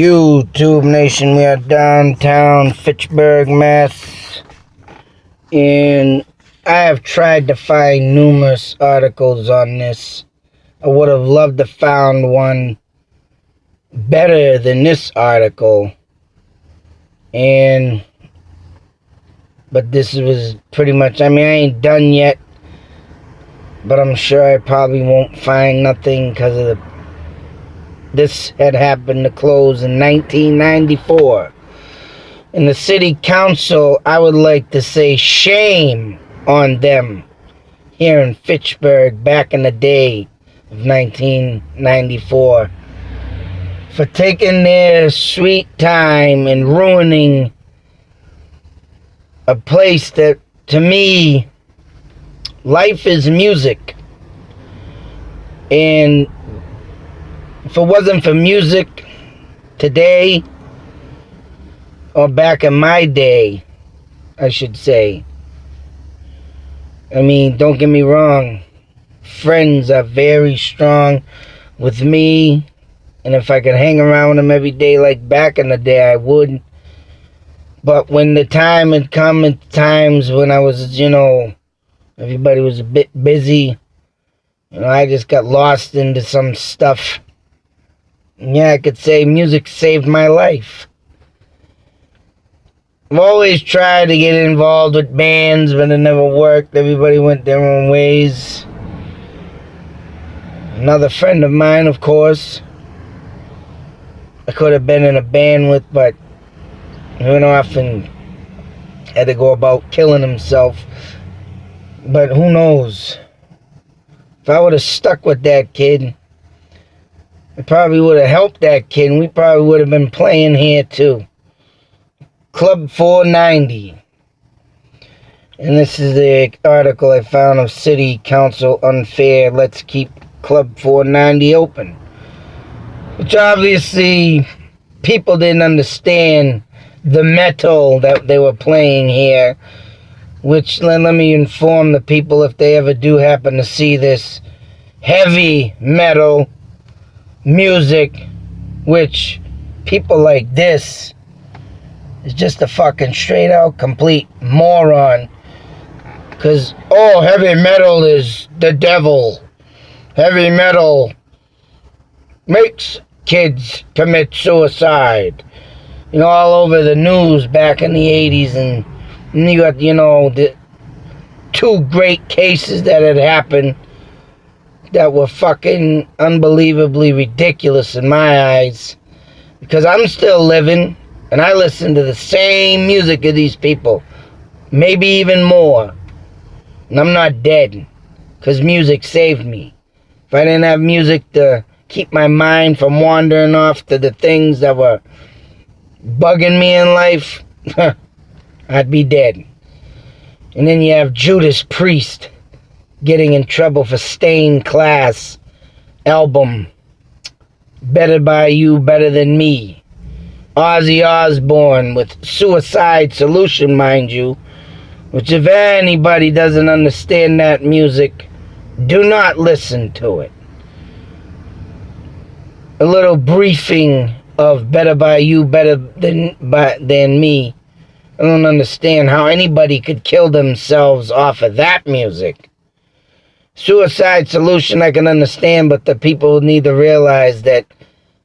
YouTube Nation, we are downtown Fitchburg, Mass. And I have tried to find numerous articles on this. I would have loved to found one better than this article. But this was pretty much, I ain't done yet. But I'm sure I probably won't find nothing because of this had happened to close in 1994. And the city council, I would like to say shame on them here in Fitchburg back in the day of 1994 for taking their sweet time and ruining a place that, to me, life is music. And if it wasn't for music today, or back in my day, I should say. Don't get me wrong. Friends are very strong with me. And if I could hang around with them every day like back in the day, I would. But when the time had come, at times when I was, everybody was a bit busy. I just got lost into some stuff. Yeah, I could say music saved my life. I've always tried to get involved with bands, but it never worked. Everybody went their own ways. Another friend of mine, of course, I could have been in a band with, but he went off and had to go about killing himself. But who knows? If I would have stuck with that kid, it probably would have helped that kid, and we probably would have been playing here too. Club 490. And this is the article I found of City Council unfair. Let's keep Club 490 open. Which obviously people didn't understand the metal that they were playing here. Which, let me inform the people, if they ever do happen to see this, heavy metal music, which people like this is just a fucking straight out complete moron. Because, heavy metal is the devil. Heavy metal makes kids commit suicide. All over the news back in the 80s. And you got, the two great cases that had happened that were fucking unbelievably ridiculous in my eyes. Because I'm still living, and I listen to the same music of these people. Maybe even more. And I'm not dead. Because music saved me. If I didn't have music to keep my mind from wandering off to the things that were bugging me in life, I'd be dead. And then you have Judas Priest getting in trouble for Stained Class album, Better By You, Better Than Me. Ozzy Osbourne with Suicide Solution, mind you, which if anybody doesn't understand that music, do not listen to it. A little briefing of Better By You, Better Than Me. I don't understand how anybody could kill themselves off of that music. Suicide Solution I can understand, but the people need to realize that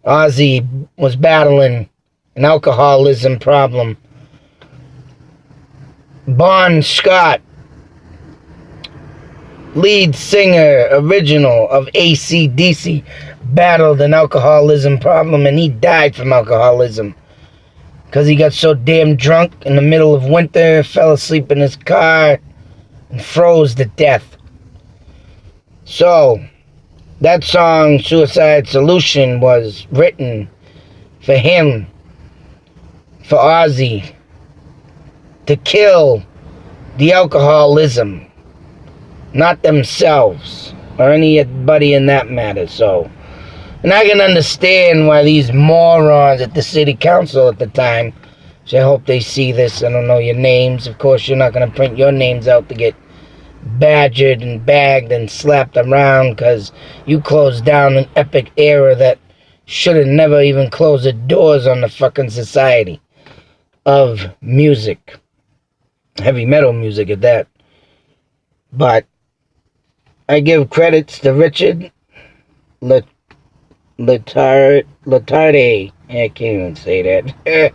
Ozzy was battling an alcoholism problem. Bon Scott, lead singer, original of AC/DC, battled an alcoholism problem, and he died from alcoholism. Because he got so damn drunk in the middle of winter, fell asleep in his car, and froze to death. So, that song, Suicide Solution, was written for him, for Ozzy, to kill the alcoholism, not themselves, or anybody in that matter, so. And I can understand why these morons at the city council at the time, which I hope they see this. I don't know your names. Of course, you're not going to print your names out to get badgered and bagged and slapped around because you closed down an epic era that should have never even closed the doors on the fucking society of music. Heavy metal music at that. But I give credits to Richard Letarde. I can't even say that.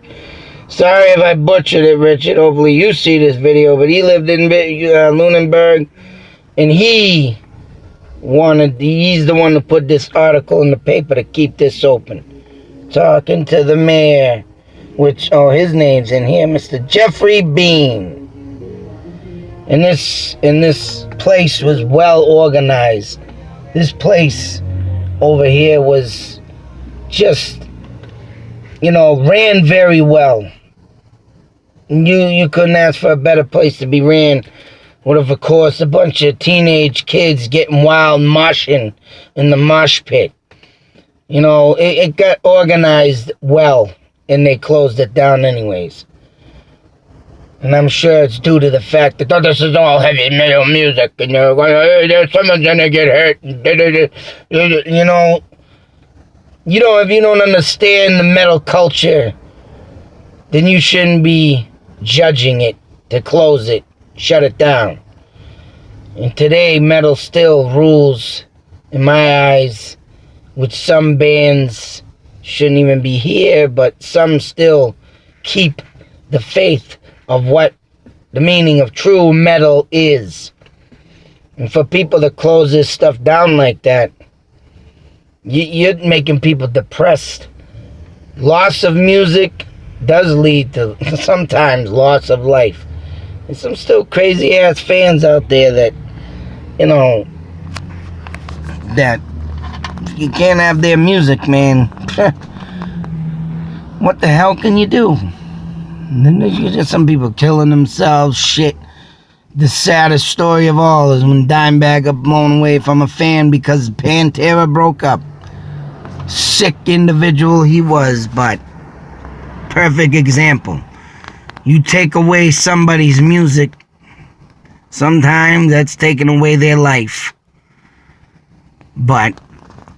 Sorry if I butchered it, Richard. Hopefully you see this video. But he lived in Lunenburg. And he's the one who put this article in the paper to keep this open. Talking to the mayor. His name's in here. Mr. Jeffrey Bean. And this place was well organized. This place over here was just, ran very well. You couldn't ask for a better place to be ran. With, of course, a bunch of teenage kids getting wild moshing in the mosh pit. It got organized well, and they closed it down anyways. And I'm sure it's due to the fact that this is all heavy metal music, and someone's gonna get hurt. If you don't understand the metal culture, then you shouldn't be judging it to close it, shut it down. And today, metal still rules in my eyes, which some bands shouldn't even be here, but some still keep the faith of what the meaning of true metal is. And for people to close this stuff down like that, you're making people depressed. Loss of music does lead to sometimes loss of life. There's some still crazy ass fans out there that, that you can't have their music, man. What the hell can you do? And then there's just some people killing themselves, shit. The saddest story of all is when Dimebag got blown away from a fan because Pantera broke up. Sick individual he was, but perfect example. You take away somebody's music, sometimes that's taking away their life. But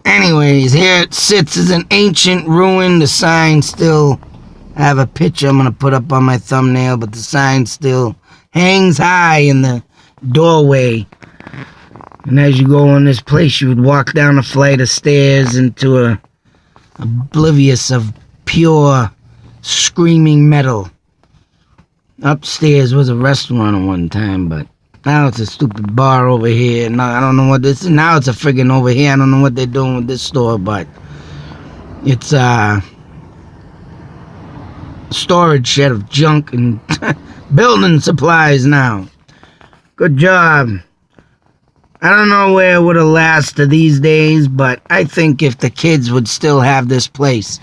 anyways, here it sits as an ancient ruin. The sign still, I have a picture I'm going to put up on my thumbnail, but the sign still hangs high in the doorway. And as you go in this place, you would walk down a flight of stairs into a oblivious of pure screaming metal. Upstairs was a restaurant at one time, but now it's a stupid bar over here. Now I don't know what this is. Now it's a friggin' over here. I don't know what they're doing with this store, but it's storage shed of junk and building supplies now. Good job. I don't know where it would have lasted these days, but I think if the kids would still have this place,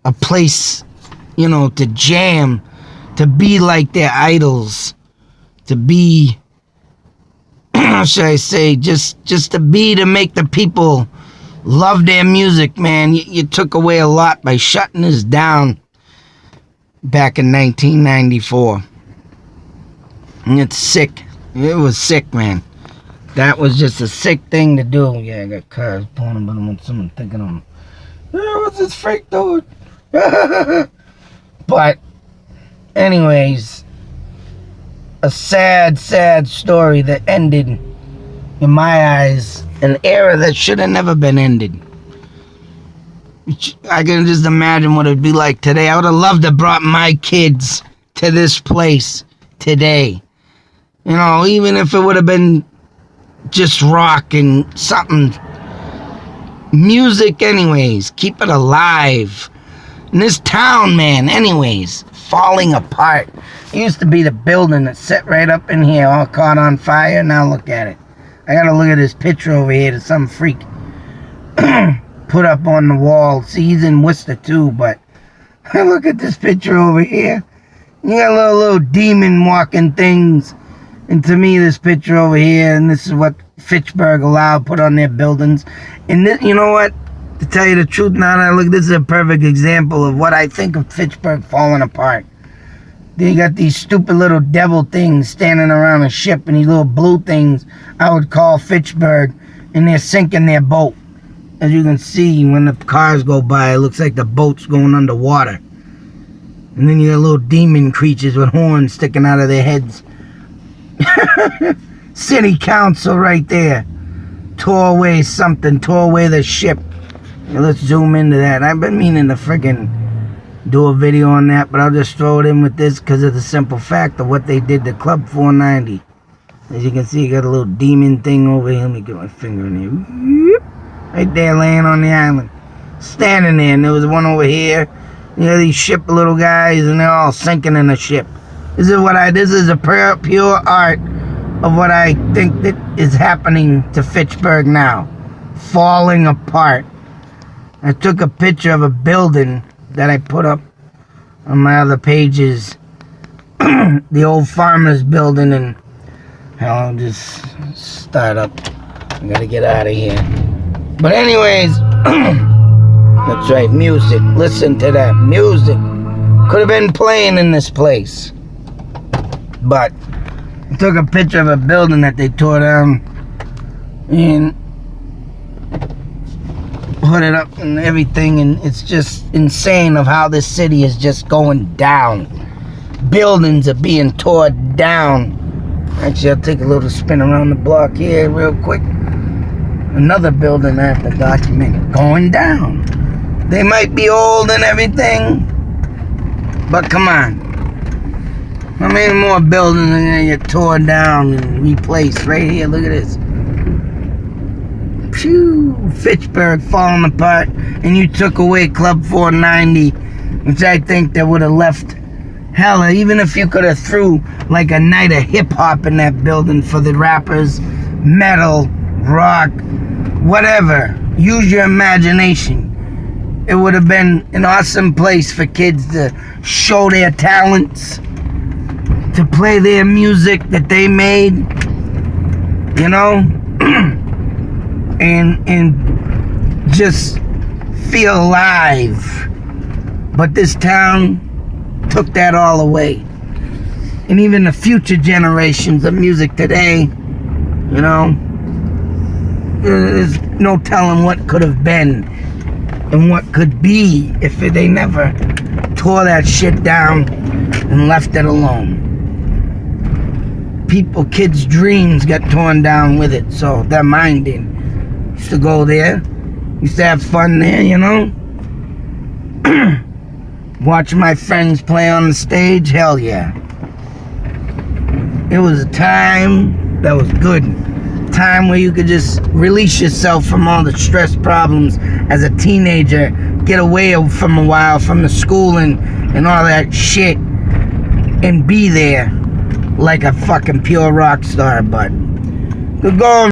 a place, to jam, to be like their idols, to be, how should I say, just to make the people love their music, man. You took away a lot by shutting this down back in 1994. And it's sick. It was sick, man. That was just a sick thing to do. Yeah, I got cars pulling, but I want someone thinking on. What's this fake dude? But, anyways, a sad, sad story that ended, in my eyes, an era that should have never been ended. I can just imagine what it'd be like today. I would have loved to have brought my kids to this place today. Even if it would have been just rock and something. Music, anyways. Keep it alive. And this town, man, anyways, falling apart. It used to be the building that set right up in here, all caught on fire. Now look at it. I gotta look at this picture over here that some freak put up on the wall. See, he's in Worcester too, but look at this picture over here. You got little demon walking things. And to me, this picture over here, and this is what Fitchburg allowed put on their buildings. And this, you know what? To tell you the truth, now that I look, this is a perfect example of what I think of Fitchburg falling apart. They got these stupid little devil things standing around a ship, and these little blue things I would call Fitchburg, and they're sinking their boat. as you can see, when the cars go by, it looks like the boat's going underwater. And then you got little demon creatures with horns sticking out of their heads. City council right there. Tore away something, tore away the ship. Now let's zoom into that. I've been meaning to friggin' do a video on that, but I'll just throw it in with this because of the simple fact of what they did to Club 490. As you can see, you got a little demon thing over here. Let me get my finger in here. Right there, laying on the island. Standing there, and there was one over here. You know, these ship little guys, and they're all sinking in the ship. This is a pure art of what I think that is happening to Fitchburg now. Falling apart. I took a picture of a building that I put up on my other pages. The old farmer's building, and I'll just start up. I gotta get out of here. But anyways, that's right, music. Listen to that music. Could have been playing in this place. But I took a picture of a building that they tore down and put it up and everything, and it's just insane of how this city is just going down. Buildings are being torn down. Actually, I'll take a little spin around the block here real quick. Another building I have to document going down. They might be old and everything, but come on. How many more buildings are gonna get torn down and replaced? Right here, look at this. Phew, Fitchburg falling apart, and you took away Club 490, which I think that would have left. Hell, even if you could have threw like a night of hip hop in that building for the rappers, metal, rock, whatever. Use your imagination. It would have been an awesome place for kids to show their talents, to play their music that they made, you know, and just feel alive. But this town took that all away. And even the future generations of music today, you know, there's no telling what could have been and what could be if they never tore that shit down and left it alone. Kids' dreams got torn down with it, so their mind didn't. Used to go there, used to have fun there, you know. Watch my friends play on the stage, hell yeah. It was a time that was good. Time where you could just release yourself from all the stress problems as a teenager, get away from a while from the schooling and all that shit, and be there like a fucking pure rock star. But good going.